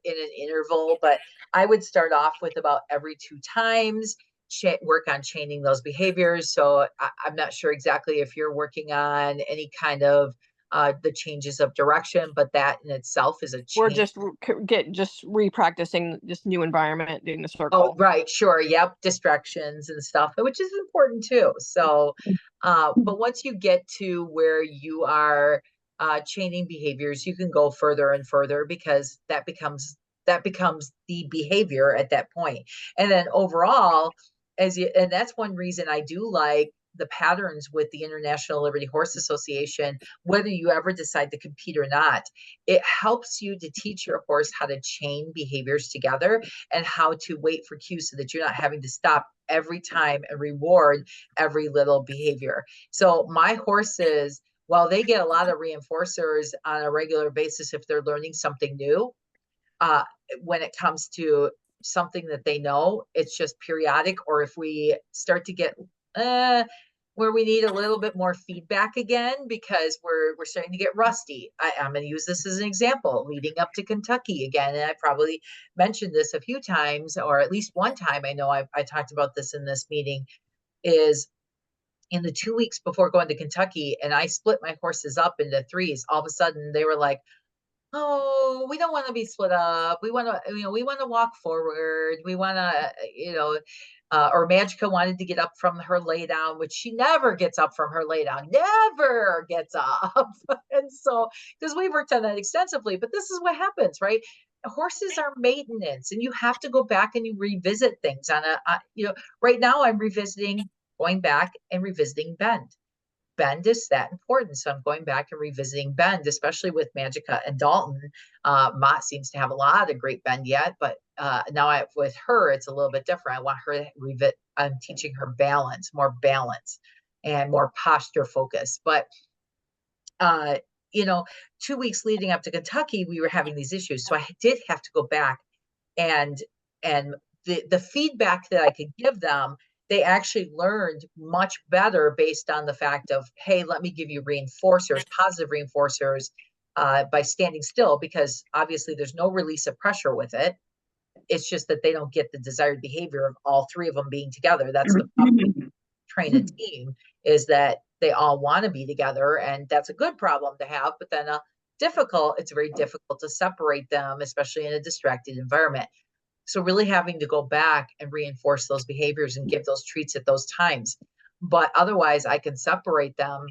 in an interval. But I would start off with about every 2 times, work on chaining those behaviors. So I'm not sure exactly if you're working on any kind of the changes of direction, but that in itself is a change. We're just re-practicing this new environment, doing the circle. Oh, right, sure, yep, distractions and stuff, which is important too. So, but once you get to where you are chaining behaviors, you can go further and further because that becomes the behavior at that point. And then overall, and that's one reason I do like the patterns with the International Liberty Horse Association, whether you ever decide to compete or not, it helps you to teach your horse how to chain behaviors together and how to wait for cues so that you're not having to stop every time and reward every little behavior. So my horses, while they get a lot of reinforcers on a regular basis if they're learning something new, when it comes to something that they know, it's just periodic. Or if we start to get where we need a little bit more feedback again because we're starting to get rusty. I'm going to use this as an example leading up to Kentucky again. And I probably mentioned this a few times, or at least one time. I know I talked about this in this meeting, is in the 2 weeks before going to Kentucky, and I split my horses up into 3s. All of a sudden they were like, oh, we don't want to be split up. We want to, we want to walk forward. We want to, or Magica wanted to get up from her lay down, which she never gets up from her lay down, never gets up. And so, because we've worked on that extensively, but this is what happens, right? horses are maintenance, and you have to go back and you revisit things on right now I'm going back and revisiting bend. Bend is that important. So I'm going back and revisiting bend, especially with Magica and Dalton. Mott seems to have a lot of great bend yet, but now with her, it's a little bit different. I want her to I'm teaching her more balance and more posture focus. But, 2 weeks leading up to Kentucky, we were having these issues. So I did have to go back and the feedback that I could give them, they actually learned much better based on the fact of, hey, let me give you positive reinforcers by standing still, because obviously there's no release of pressure with it. It's just that they don't get the desired behavior of all three of them being together. That's the problem. Train a team is that they all want to be together, and that's a good problem to have, but then it's very difficult to separate them, especially in a distracted environment. So really having to go back and reinforce those behaviors and give those treats at those times. But otherwise I can separate them,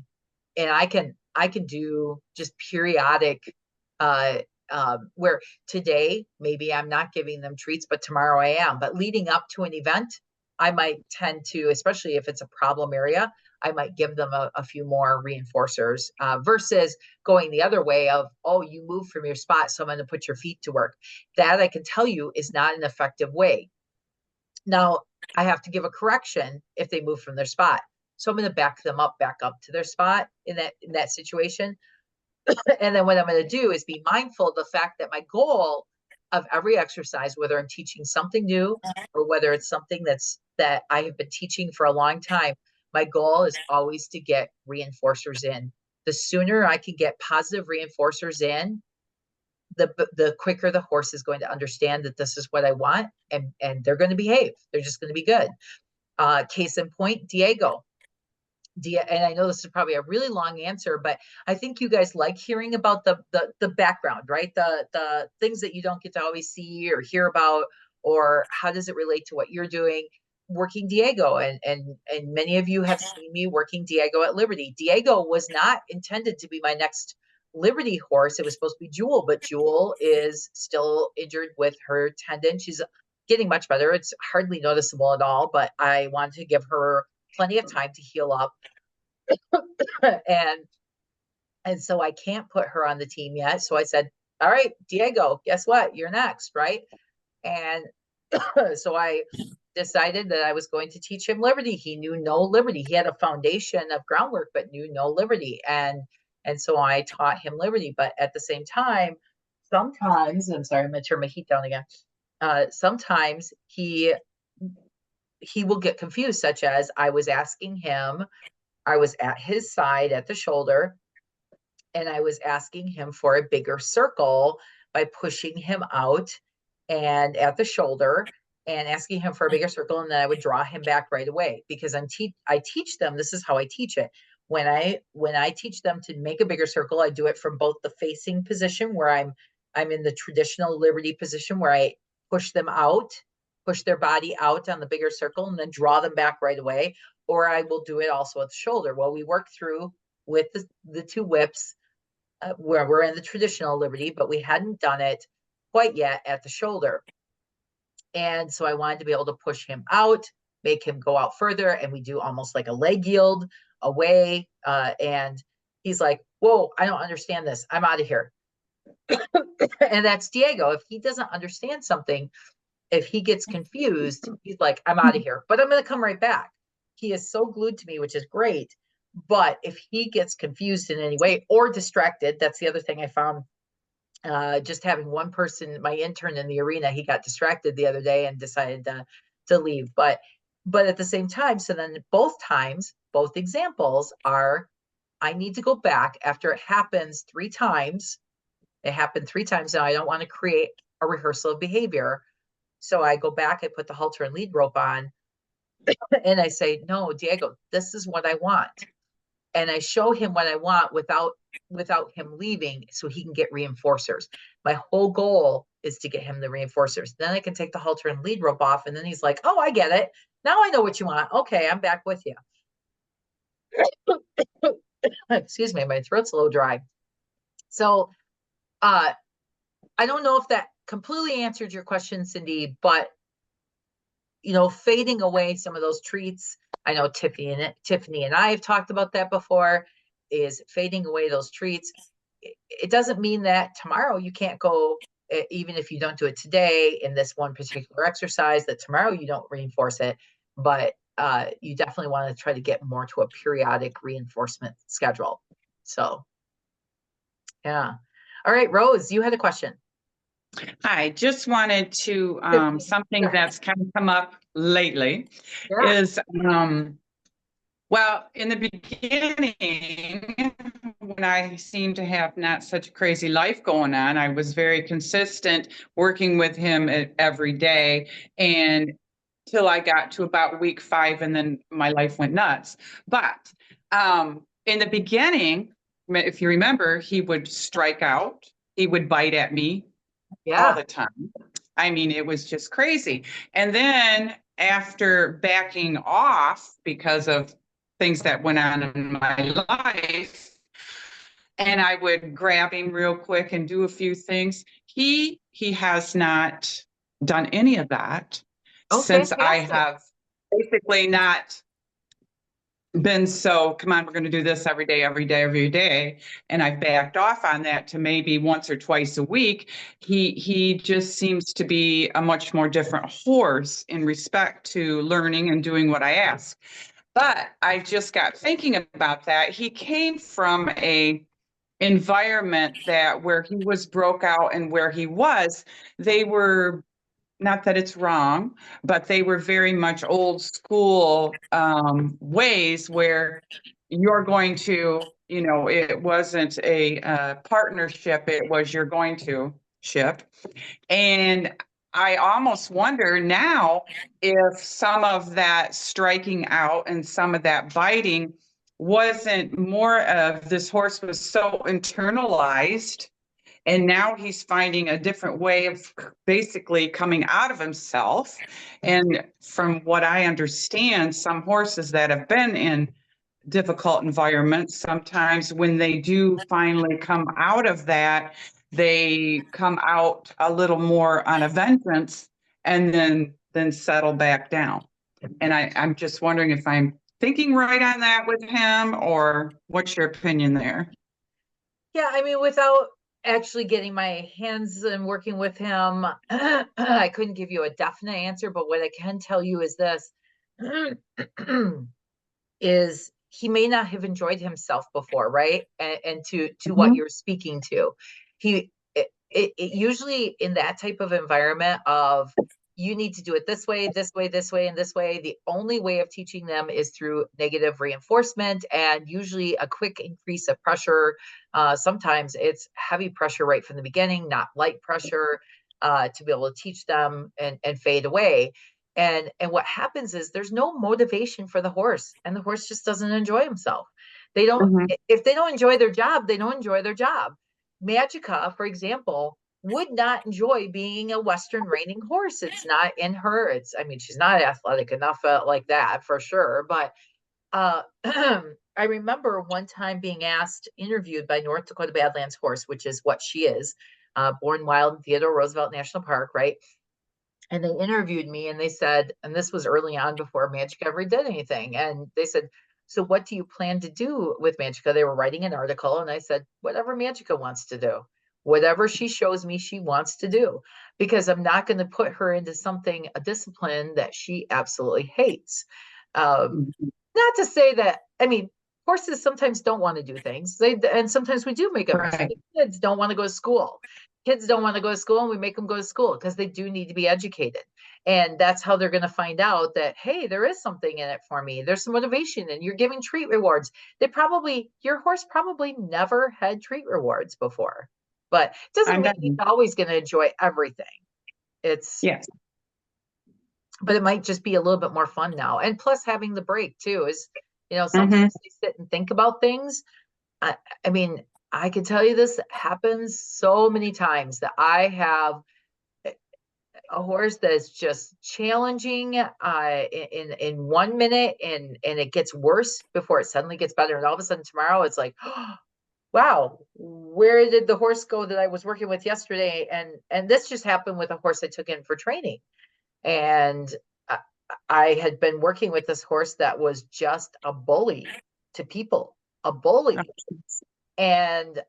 and I can do just periodic where today maybe I'm not giving them treats, but tomorrow I am. But leading up to an event, I might tend to, especially if it's a problem area, I might give them a few more reinforcers versus going the other way of, oh, you moved from your spot, so I'm going to put your feet to work. That I can tell you is not an effective way. Now, I have to give a correction if they move from their spot. So I'm going to back them up to their spot in that situation. And then what I'm going to do is be mindful of the fact that my goal of every exercise, whether I'm teaching something new or whether it's something that I have been teaching for a long time, my goal is always to get reinforcers in. The sooner I can get positive reinforcers in, the quicker the horse is going to understand that this is what I want, and they're going to behave. They're just going to be good. Case in point, Diego. And I know this is probably a really long answer, but I think you guys like hearing about the background, right? The things that you don't get to always see or hear about, or how does it relate to what you're doing working Diego. And many of you have seen me working Diego at Liberty. Diego was not intended to be my next Liberty horse. It was supposed to be Jewel, but Jewel is still injured with her tendon. She's getting much better. It's hardly noticeable at all, but I wanted to give her plenty of time to heal up. and so I can't put her on the team yet. So I said, all right, Diego, guess what? You're next, right? And so I decided that I was going to teach him Liberty. He knew no Liberty. He had a foundation of groundwork, but knew no Liberty. And so I taught him Liberty. But at the same time, sometimes, I'm sorry, I'm going to turn my heat down again. Sometimes he will get confused, such as I was at his side at the shoulder, and I was asking him for a bigger circle by pushing him out and at the shoulder and asking him for a bigger circle. And then I would draw him back right away, because I teach them, this is how I teach it. When I teach them to make a bigger circle, I do it from both the facing position, where I'm in the traditional Liberty position, where I push them out, push their body out on the bigger circle, and then draw them back right away. Or I will do it also at the shoulder. Well, we work through with the two whips where we're in the traditional Liberty, but we hadn't done it quite yet at the shoulder. And so I wanted to be able to push him out, make him go out further, and we do almost like a leg yield away. And he's like, whoa, I don't understand this. I'm out of here. And that's Diego. If he doesn't understand something, if he gets confused, he's like, I'm out of here, but I'm going to come right back. He is so glued to me, which is great. But if he gets confused in any way or distracted, that's the other thing I found. Just having one person, my intern in the arena, he got distracted the other day and decided to leave. But at the same time, so then both examples are, I need to go back after it happens 3 times. It happened 3 times now. I don't want to create a rehearsal of behavior. So I go back, I put the halter and lead rope on, and I say, no, Diego, this is what I want. And I show him what I want without him leaving, so he can get reinforcers. My whole goal is to get him the reinforcers. Then I can take the halter and lead rope off, and then he's like, oh, I get it. Now I know what you want. Okay, I'm back with you. Excuse me, my throat's a little dry. So I don't know if that completely answered your question, Cindy, but fading away some of those treats. I know Tiffany and I have talked about that before, is fading away those treats. It doesn't mean that tomorrow you can't go, even if you don't do it today in this one particular exercise, that tomorrow you don't reinforce it. But you definitely want to try to get more to a periodic reinforcement schedule. So, yeah. All right, Rose, you had a question. Hi, just wanted to, something that's kind of come up lately Yeah. is, well, in the beginning, when I seemed to have not such a crazy life going on, I was very consistent working with him every day, and till I got to about week 5, and then my life went nuts. But in the beginning, if you remember, he would strike out, he would bite at me all the time. I mean, it was just crazy. And then after backing off because of things that went on in my life, and I would grab him real quick and do a few things, he has not done any of that since I have basically not been so, come on, we're going to do this every day, every day, every day. And I backed off on that to maybe once or twice a week. He just seems to be a much more different horse in respect to learning and doing what I ask. But I just got thinking about that. He came from a environment that where he was broke out and where he was, they were, not that it's wrong, but they were very much old school ways where you're going to, it wasn't a partnership, it was you're going to ship. And I almost wonder now if some of that striking out and some of that biting wasn't more of this horse was so internalized, and now he's finding a different way of basically coming out of himself. And from what I understand, some horses that have been in difficult environments, sometimes when they do finally come out of that, they come out a little more on a vengeance and then settle back down. And I'm just wondering if I'm thinking right on that with him, or what's your opinion there? Yeah, I mean, without actually getting my hands and working with him, I couldn't give you a definite answer, but what I can tell you is this is he may not have enjoyed himself before, right? And to what you're speaking to, it usually in that type of environment of you need to do it this way, this way, this way, and this way. The only way of teaching them is through negative reinforcement and usually a quick increase of pressure. Sometimes it's heavy pressure right from the beginning, not light pressure, to be able to teach them and fade away. And what happens is there's no motivation for the horse, and the horse just doesn't enjoy himself. They don't, if they don't enjoy their job, they don't enjoy their job. Magica, for example, would not enjoy being a Western reining horse. It's not in her. I mean, she's not athletic enough like that for sure. But I remember one time being interviewed by North Dakota Badlands Horse, which is what she is, born wild in Theodore Roosevelt National Park, right? And they interviewed me and they said, and this was early on before Magica ever did anything. And they said, so what do you plan to do with Magica? They were writing an article, and I said, whatever Magica wants to do, whatever she shows me she wants to do, because I'm not going to put her into a discipline that she absolutely hates. Not to say that, I mean, horses sometimes don't want to do things. And sometimes we do make up. Kids don't want to go to school. Kids don't want to go to school, and we make them go to school because they do need to be educated. And that's how they're going to find out that, hey, there is something in it for me. There's some motivation, and you're giving treat rewards. Your horse probably never had treat rewards before, but it doesn't mean he's always going to enjoy everything. Yes. But it might just be a little bit more fun now. And plus having the break too is, sometimes they sit and think about things. I mean, I can tell you this happens so many times that I have a horse that's just challenging in 1 minute, and it gets worse before it suddenly gets better. And all of a sudden tomorrow it's like, wow, where did the horse go that I was working with yesterday? And this just happened with a horse I took in for training. And I, I had been working with this horse that was just a bully to people, a bully. And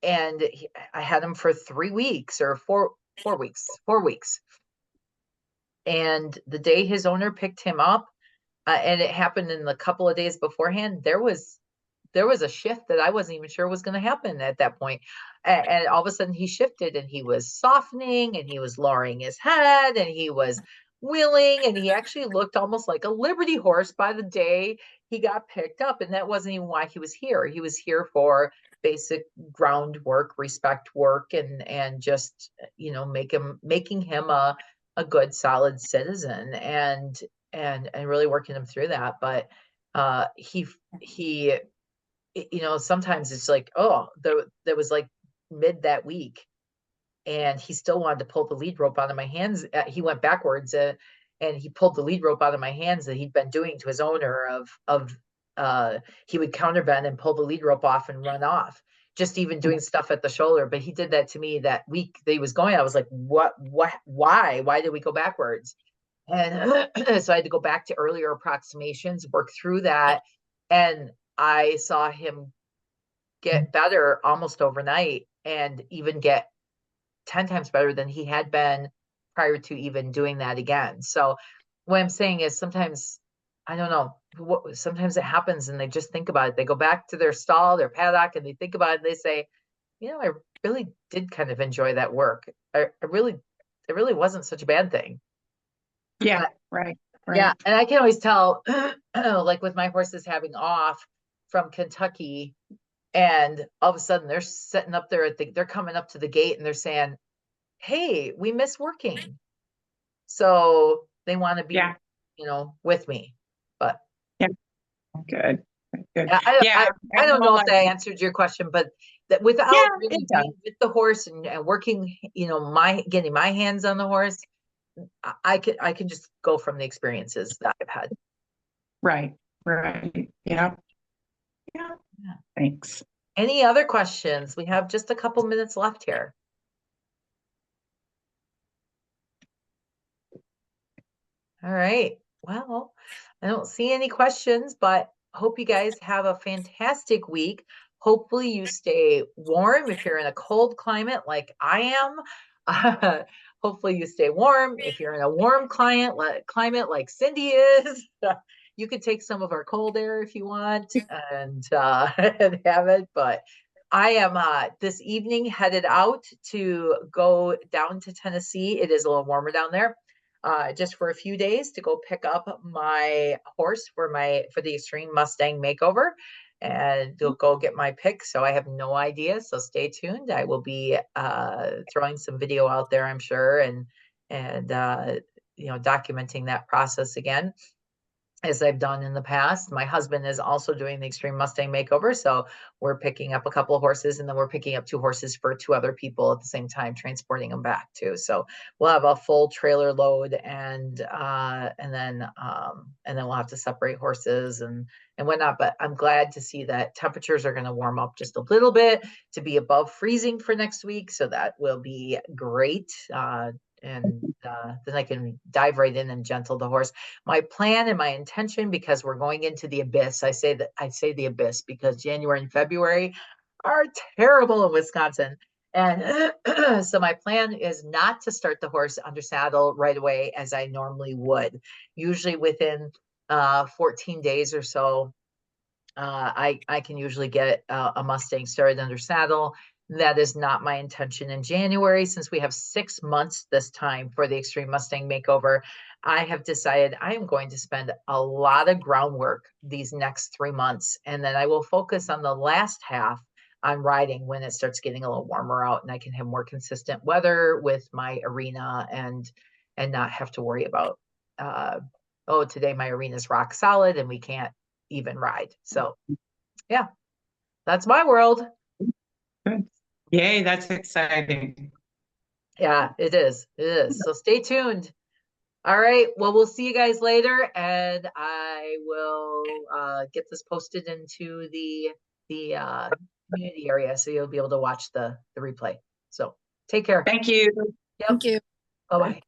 I had him for 3 weeks or 4 weeks. And the day his owner picked him up, and it happened in the couple of days beforehand, there was a shift that I wasn't even sure was going to happen at that point. And all of a sudden he shifted, and he was softening, and he was lowering his head, and he was wheeling, and he actually looked almost like a Liberty horse by the day he got picked up. And that wasn't even why he was here. He was here for basic groundwork, respect work, and just, making him a good, solid citizen, and really working him through that. But he sometimes it's like, oh, there was like mid that week, and he still wanted to pull the lead rope out of my hands. He went backwards, and he pulled the lead rope out of my hands that he'd been doing to his owner of he would counterbend and pull the lead rope off and run off, just even doing stuff at the shoulder. But he did that to me that week that he was going. I was like, what, why did we go backwards? And so I had to go back to earlier approximations, work through that. And I saw him get better almost overnight, and even get 10 times better than he had been prior to even doing that again. So what I'm saying is, sometimes, I don't know, sometimes it happens and they just think about it. They go back to their stall, their paddock, and they think about it, and they say, I really did kind of enjoy that work. It really wasn't such a bad thing. Yeah, right. Yeah, and I can always tell, like with my horses having off from Kentucky, and all of a sudden they're sitting up there they're coming up to the gate, and they're saying, "Hey, we miss working," so they want to be, with me. But yeah, good. yeah, I don't know if that answered your question, but that without really being with the horse and working, getting my hands on the horse, I can just go from the experiences that I've had. Right. Yeah. Thanks. Any other questions? We have just a couple minutes left here. All right. Well, I don't see any questions, but hope you guys have a fantastic week. Hopefully you stay warm if you're in a cold climate like I am. Hopefully you stay warm if you're in a warm climate like Cindy is. You could take some of our cold air if you want, and and have it. But I am this evening headed out to go down to Tennessee. It is a little warmer down there. Just for a few days to go pick up my horse for the Extreme Mustang Makeover, and they'll go get my pick. So I have no idea. So stay tuned. I will be throwing some video out there, I'm sure, and documenting that process again, as I've done in the past. My husband is also doing the Extreme Mustang Makeover. So we're picking up a couple of horses, and then we're picking up 2 horses for 2 other people at the same time, transporting them back too. So we'll have a full trailer load, and then we'll have to separate horses and whatnot. But I'm glad to see that temperatures are going to warm up just a little bit to be above freezing for next week. So that will be great. And then I can dive right in and gentle the horse. My plan and my intention, because we're going into the abyss, I say the abyss because January and February are terrible in Wisconsin. And so my plan is not to start the horse under saddle right away as I normally would. Usually within 14 days or so, I can usually get a Mustang started under saddle. That is not my intention in January. Since we have 6 months this time for the Extreme Mustang Makeover, I have decided I am going to spend a lot of groundwork these next 3 months, and then I will focus on the last half on riding when it starts getting a little warmer out, and I can have more consistent weather with my arena, and not have to worry about today my arena is rock solid and we can't even ride. So yeah, that's my world. Good. Yay, that's exciting. Yeah, it is. So stay tuned. All right. Well, we'll see you guys later, and I will get this posted into the community area, so you'll be able to watch the replay. So take care. Thank you. Yep. Thank you. Bye-bye.